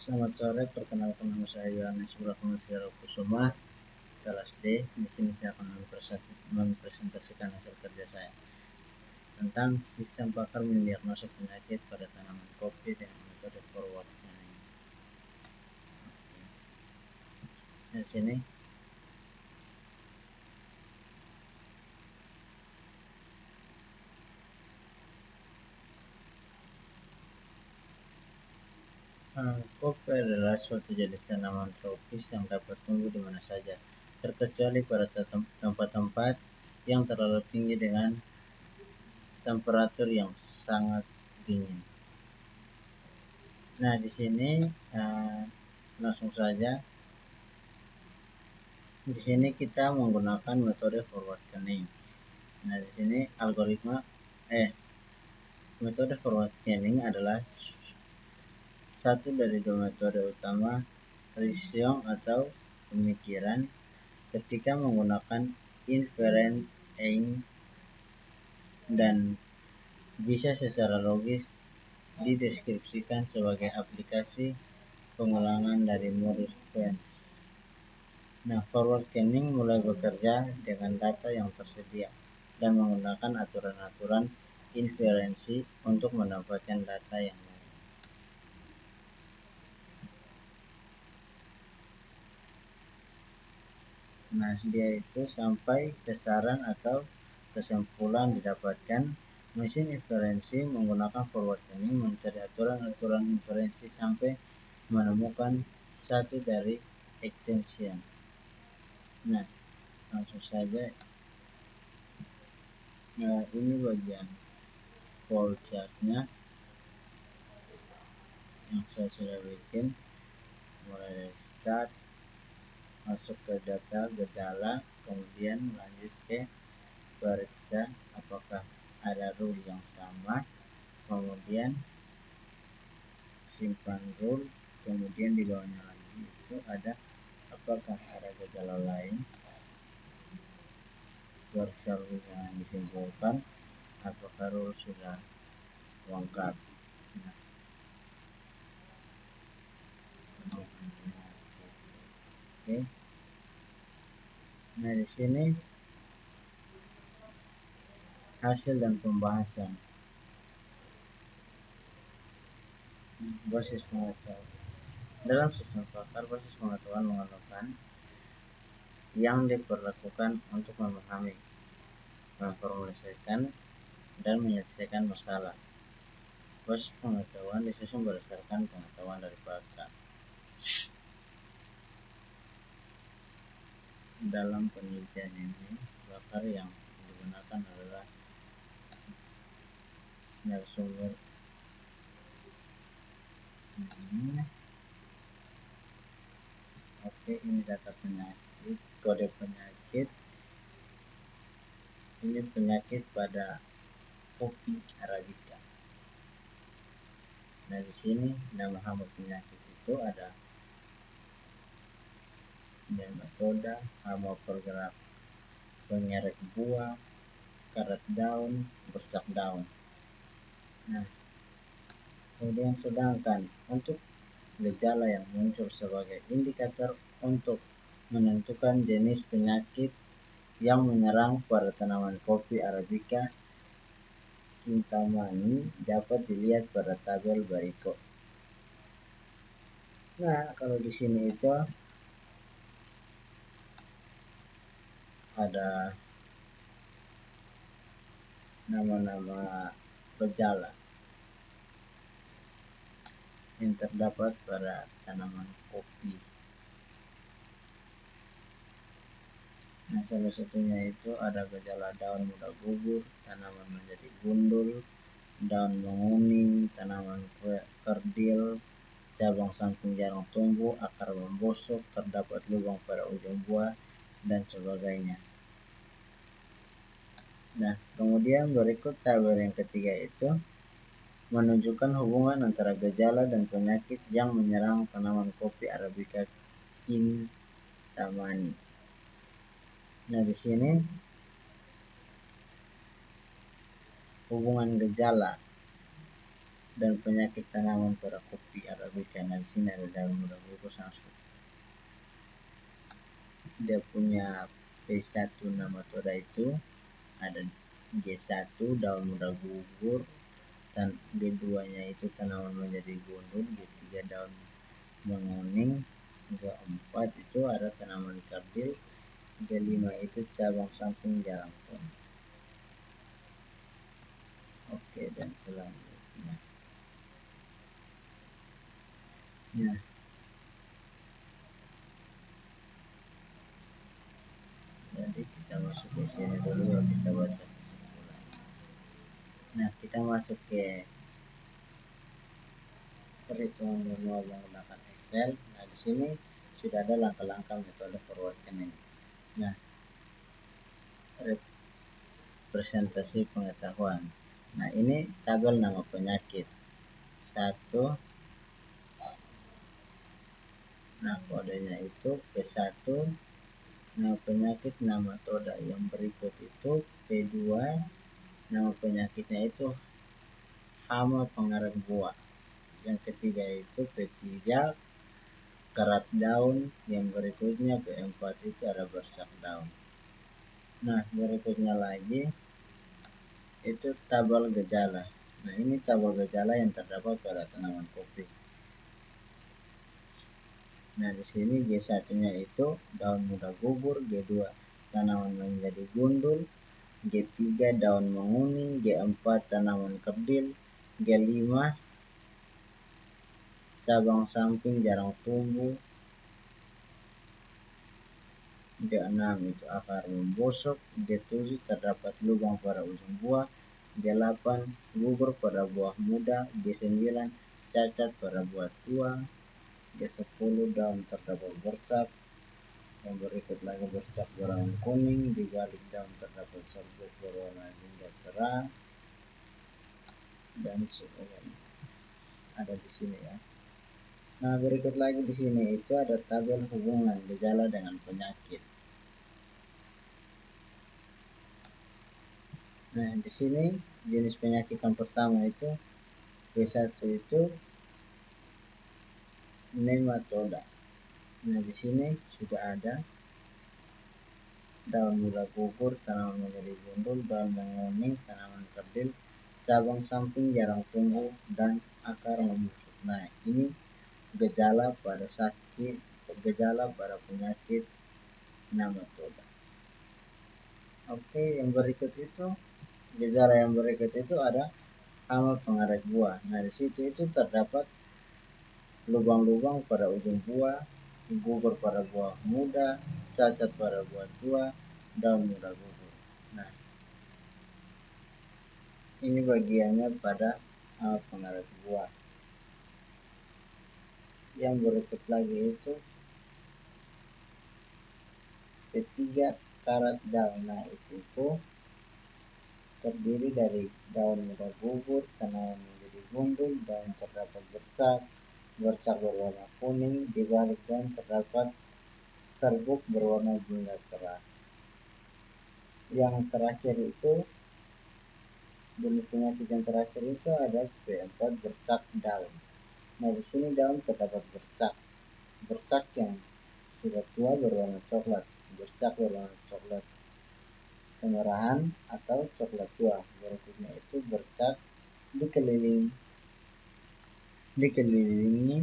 Selamat sore, perkenalkan nama saya Yohanes Brakometriaro Kusuma, kelas D. Di sini saya akan mempresentasikan hasil kerja saya tentang sistem pakar mendiagnosa penyakit pada tanaman kopi dengan metode forward scanning. Di sini kopi adalah suatu jenis tanaman tropis yang dapat tumbuh di mana saja, terkecuali pada tempat-tempat yang terlalu tinggi dengan temperatur yang sangat dingin. Nah, di sini langsung saja. Di sini kita menggunakan metode forward scanning. Nah, di sini metode forward scanning adalah satu dari dua metode utama Rhizome atau pemikiran ketika menggunakan inference aim dan bisa secara logis dideskripsikan sebagai aplikasi pengulangan dari modus Vance. Nah, forward scanning mulai bekerja dengan data yang tersedia dan menggunakan aturan-aturan inferensi untuk mendapatkan data yang lain. Nah, dia itu sampai sasaran atau kesimpulan didapatkan. Mesin inferensi menggunakan forward scanning mencari aturan-aturan inferensi sampai menemukan satu dari extension. Nah, langsung saja. Nah, ini bagian flow chartnya yang saya sudah bikin, mulai dari start, masuk ke data gejala, kemudian lanjut ke periksa apakah ada rule yang sama, kemudian simpan rule, kemudian di bawahnya lagi itu ada apakah ada gejala lain, periksa rule yang disimpulkan, apakah rule sudah lengkap. Oke. Nah, di sini hasil dan pembahasan. Basis pengetahuan. Dalam sistem pakar, basis pengetahuan mengenalkan yang diperlakukan untuk memahami, memformulasikan, dan menyelesaikan masalah. Basis pengetahuan disusun berdasarkan pengetahuan dari pakar. Dalam penelitian ini, pakar yang digunakan adalah narasumber. Oke, ini data penyakit, kode penyakit. Ini penyakit pada kopi arabica. Nah, di sini nama hama penyakit itu ada nematoda, hama pergerak pengerek buah, karat daun, bercak daun. Nah, kemudian sedangkan untuk gejala yang muncul sebagai indikator untuk menentukan jenis penyakit yang menyerang pada tanaman kopi arabica kintamani dapat dilihat pada tabel berikut. Nah, kalau di sini itu ada nama-nama gejala yang terdapat pada tanaman kopi. Nah, salah satunya itu ada gejala daun mudah gugur, tanaman menjadi gundul, daun menguning, tanaman kerdil, cabang samping jarang tumbuh, akar membusuk, terdapat lubang pada ujung buah, dan sebagainya. Nah, kemudian berikut tabel yang ketiga itu menunjukkan hubungan antara gejala dan penyakit yang menyerang tanaman kopi arabica kintamani. Nah, di sini hubungan gejala dan penyakit tanaman pada kopi arabica. Nah di sini ada daun muda gugur sangat. Dia punya P1 nematoda itu ada G1 daun muda gugur, dan G2 nya itu tanaman menjadi gundul, G3 daun menguning, G4 itu ada tanaman kerdil, G5 itu cabang samping jarang kuning. Oke, dan selanjutnya nah jadi kita masuk ke sini dulu, kita baca kesimpulan. Nah kita masuk ke perhitungan manual menggunakan Excel. Nah di sini sudah ada langkah-langkah metode forward ini. Nah representasi pengetahuan. Nah ini tabel nama penyakit 1. Nah kodenya itu P1 nama penyakit nematoda. Yang berikut itu P2 nama penyakitnya itu hama pengarat buah. Yang ketiga itu P3 karat daun. Yang berikutnya P4 itu ada bercak daun. Nah berikutnya lagi itu tabel gejala. Nah ini tabel gejala yang terdapat pada tanaman kopi. Nah di sini G1-nya itu daun muda gugur, G2 tanaman menjadi gundul, G3 daun menguning, G4 tanaman kerdil, G5 cabang samping jarang tumbuh, G6 itu akar membusuk, G7 terdapat lubang pada ujung buah, G8 gugur pada buah muda, G9 cacat pada buah tua, G10 daun terdapat bercak. Yang berikut lagi bercak berwarna kuning, di balik daun terdapat serbuk berwarna jingga terang, dan sebagainya. Ada di sini ya. Nah berikut lagi di sini itu ada tabel hubungan gejala dengan penyakit. Nah di sini jenis penyakit yang pertama itu P1 itu nematoda. Nah di sini sudah ada daun muda gugur, tanaman menjadi gundul, daun menguning, tanaman kerdil, cabang samping jarang tumbuh, dan akar membusuk. Nah ini gejala pada penyakit nematoda. Oke, yang berikut itu gejala yang berikut itu ada hama pengarat buah. Nah di situ itu terdapat lubang-lubang pada ujung buah, gugur pada buah muda, cacat pada buah tua, daun muda gugur. Nah ini bagiannya pada hama pengarat buah. Yang berikut lagi itu ketiga karat daun. Nah itu terdiri dari daun muda gugur, tanaman menjadi gundul, daun terdapat bercak berwarna kuning, di balik daun terdapat serbuk berwarna jingga cerah. Yang terakhir itu jenis penyakit yang terakhir itu ada P4 bercak daun. Nah di sini daun terdapat bercak yang sudah tua berwarna coklat, bercak berwarna coklat kemerahan atau coklat tua. Berikutnya itu bercak dikelilingi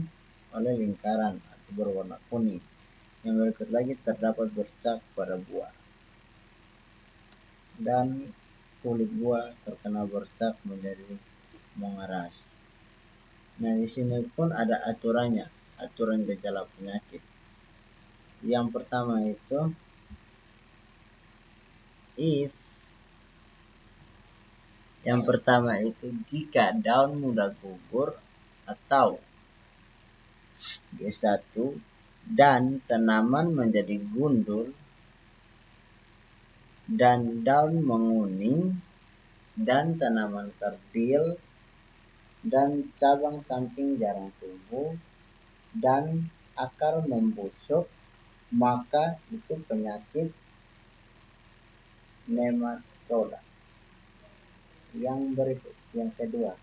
oleh lingkaran atau berwarna kuning. Yang berikut lagi terdapat bercak pada buah dan kulit buah terkena bercak menjadi mengeras. Nah di sini pun ada aturannya, aturan gejala penyakit. Yang pertama itu jika daun muda gugur atau G1 dan tanaman menjadi gundul dan daun menguning dan tanaman kerdil dan cabang samping jarang tumbuh dan akar membusuk, maka itu penyakit nematoda. Yang berikut, yang kedua,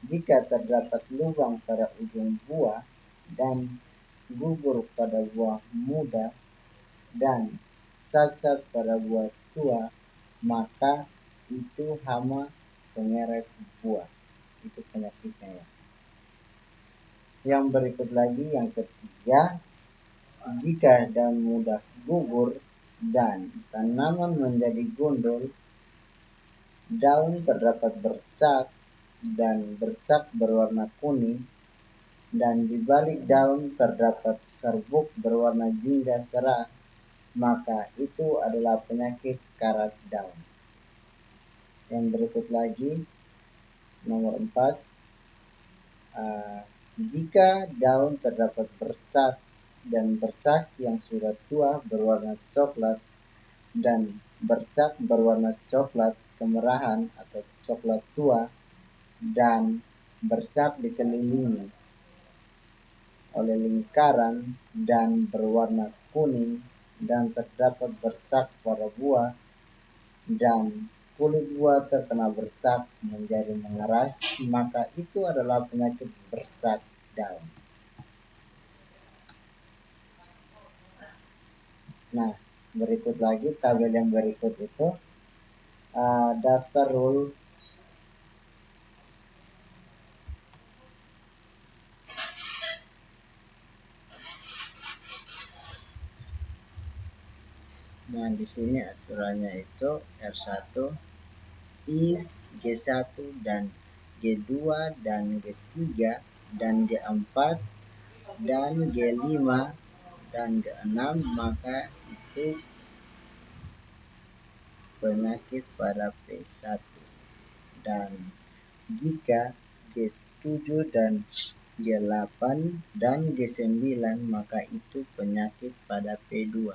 Jika terdapat lubang pada ujung buah dan gugur pada buah muda dan cacat pada buah tua, maka itu hama pengeret buah. Itu penyakitnya ya. Yang berikut lagi, yang ketiga, jika daun muda gugur dan tanaman menjadi gundul, daun terdapat bercak dan bercak berwarna kuning, dan di balik daun terdapat serbuk berwarna jingga cerah, maka itu adalah penyakit karat daun. Yang berikut lagi, nomor 4, jika daun terdapat bercak dan bercak yang sudah tua berwarna coklat dan bercak berwarna coklat kemerahan atau coklat tua dan bercak dikelilingi oleh lingkaran dan berwarna kuning dan terdapat bercak pada buah dan kulit buah terkena bercak menjadi mengeras, maka itu adalah penyakit bercak daun. Nah, berikut lagi tabel yang berikut itu daftar rule Nah, di sini aturannya itu R1 if G1 dan G2 dan G3 dan G4 dan G5 dan G6, maka itu penyakit pada P1. Dan jika G7 dan G8 dan G9, maka itu penyakit pada P2.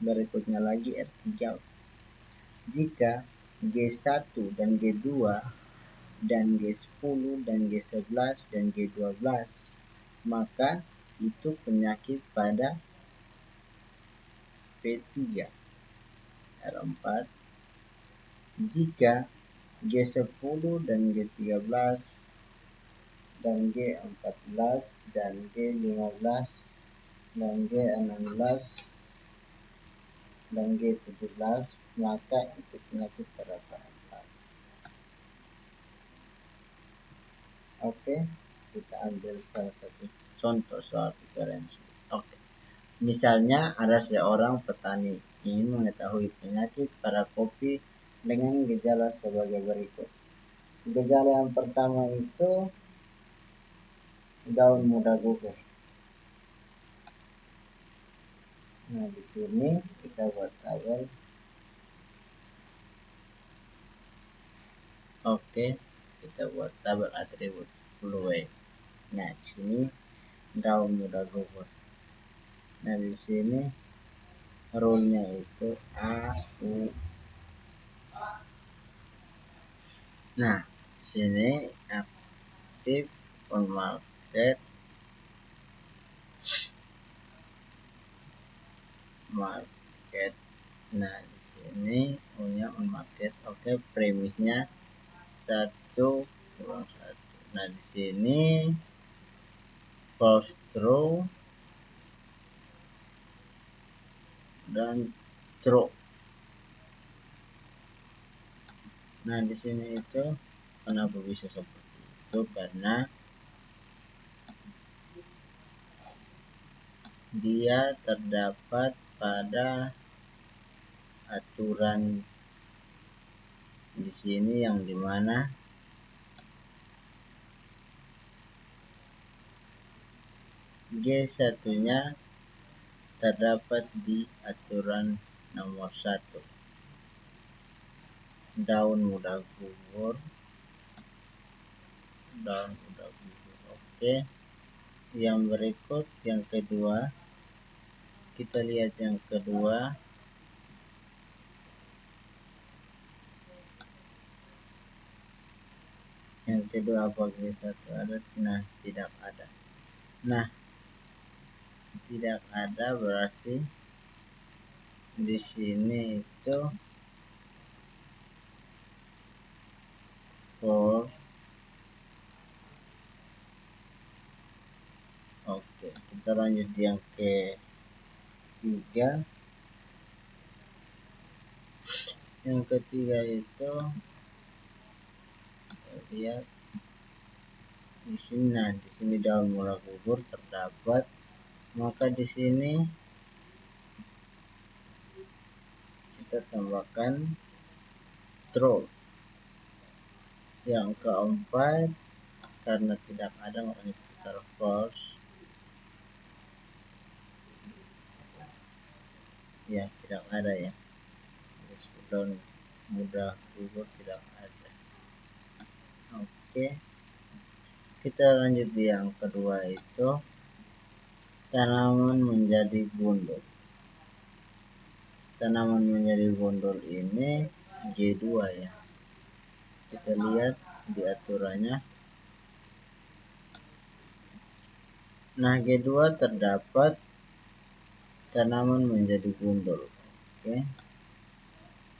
Berikutnya lagi R3. Jika G1 dan G2 dan G10 dan G11 dan G12, maka itu penyakit pada P3. R4. Jika G10 dan G13 dan G14 dan G15 dan G16 dan G17, maka itu penyakit pada P4. Oke, kita ambil salah satu contoh soal referensi. Oke. Misalnya ada seorang petani ingin mengetahui penyakit pada kopi dengan gejala sebagai berikut. Gejala yang pertama itu daun muda gugur. Nah, di sini kita buat tabel. Oke, kita buat tabel atribut fluid. Nah, di sini daun muda gugur. Nah, di sini rule-nya itu A, U. Nah, di sini aktif on market, Nah, di sini punya on market. Oke, premisnya 1 kurang 1. Nah, di sini false true dan true. Nah, di sini itu kenapa bisa seperti itu? Karena dia terdapat pada aturan di sini yang dimana G1-nya terdapat di aturan nomor 1. Daun muda gugur. Oke. Yang berikut, yang kedua, kita lihat yang kedua. Yang kedua apa G1 ada? Nah, tidak ada. Nah, tidak ada berarti di sini itu false Kita lanjut yang ketiga. Yang ketiga itu kita lihat di sini. Nah, di sini daun mula gugur terdapat, maka di sini kita tambahkan true. Yang keempat, karena tidak ada makanya kita taruh false. Ya, tidak ada ya. Daun muda gugur tidak ada. Oke, kita lanjut di yang kedua itu tanaman menjadi gundul. Tanaman menjadi gundul ini G2 ya. Kita lihat di aturannya. Nah, G2 terdapat tanaman menjadi gundul. Oke.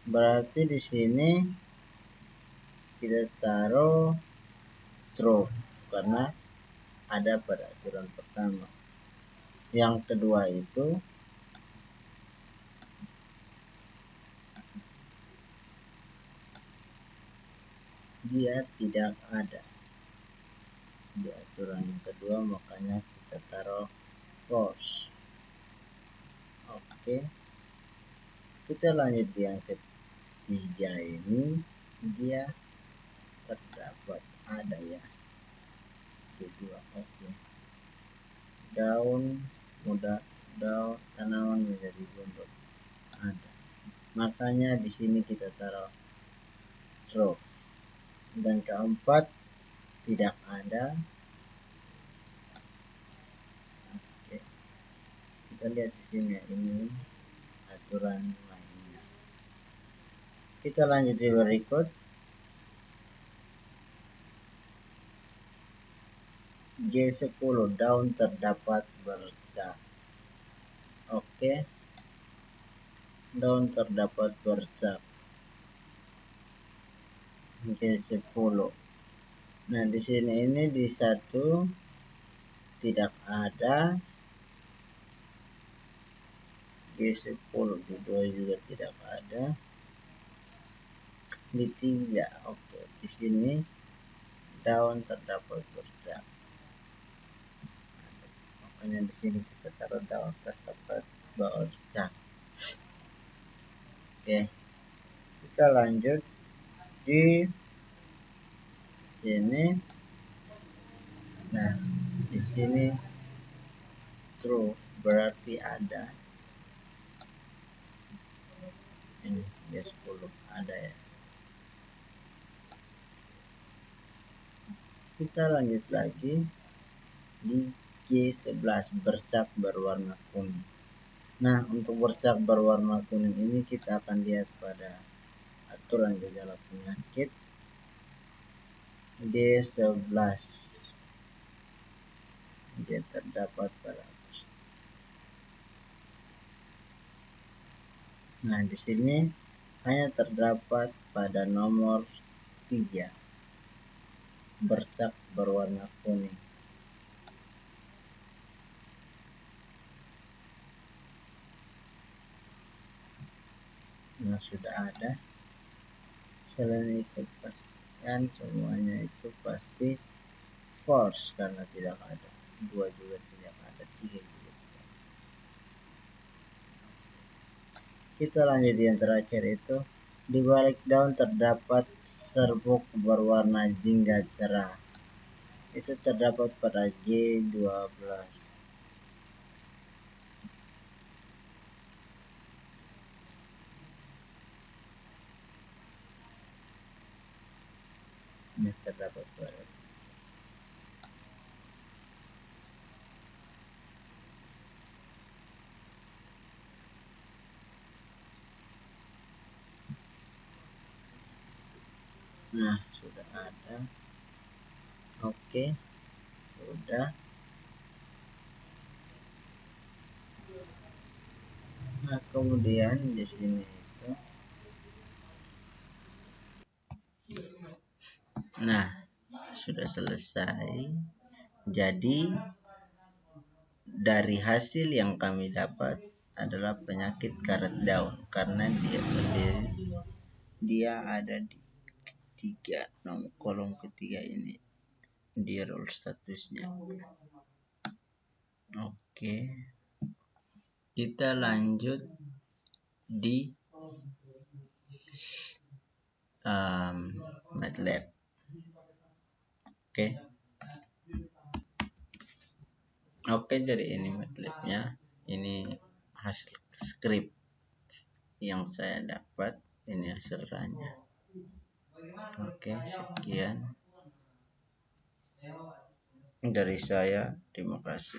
Berarti di sini kita taruh true karena ada pada aturan pertama. Yang kedua itu dia tidak ada di aturan yang kedua, makanya kita taruh false. Oke, kita lanjut di yang ketiga ini, dia terdapat ada ya kedua. Oke, daun muda, daun tanaman menjadi gundul ada, makanya di sini kita taruh true. Dan keempat tidak ada. Oke, kita lihat di sini ini aturan mainnya. Kita lanjut di berikut. G10 daun terdapat bercak. Oke, daun terdapat bercak G10. Nah, di sini ini di 1 tidak ada, G10 di 2 juga tidak ada, di 3 oke, di sini daun terdapat bercak. Makanya di sini kita taruh daun terdapat bercak. Oke, kita lanjut di sini. Nah, di sini true berarti ada. Ini G10 ada ya. Kita lanjut lagi di G11 bercak berwarna kuning. Nah, untuk bercak berwarna kuning ini kita akan lihat pada aturan gejala penyakit G11. Dia terdapat pada. Nah, di sini hanya terdapat pada nomor 3 bercak berwarna kuning. Nah, sudah ada. Selain itu pastikan semuanya itu pasti false karena tidak ada. 2 juga tidak ada, 3 juga tidak ada. Kita lanjut yang terakhir itu di balik daun terdapat serbuk berwarna jingga cerah. Itu terdapat pada G12. Ini terdapat pada. Nah, sudah ada. Oke, sudah. Nah, kemudian di sini itu. Nah, sudah selesai. Jadi dari hasil yang kami dapat adalah penyakit karet daun karena dia ada di kolom ketiga ini di role statusnya. Oke, kita lanjut di MATLAB. Oke, jadi ini MATLAB-nya. Ini hasil script yang saya dapat. Ini hasilnya. Oke, sekian dari saya. Terima kasih.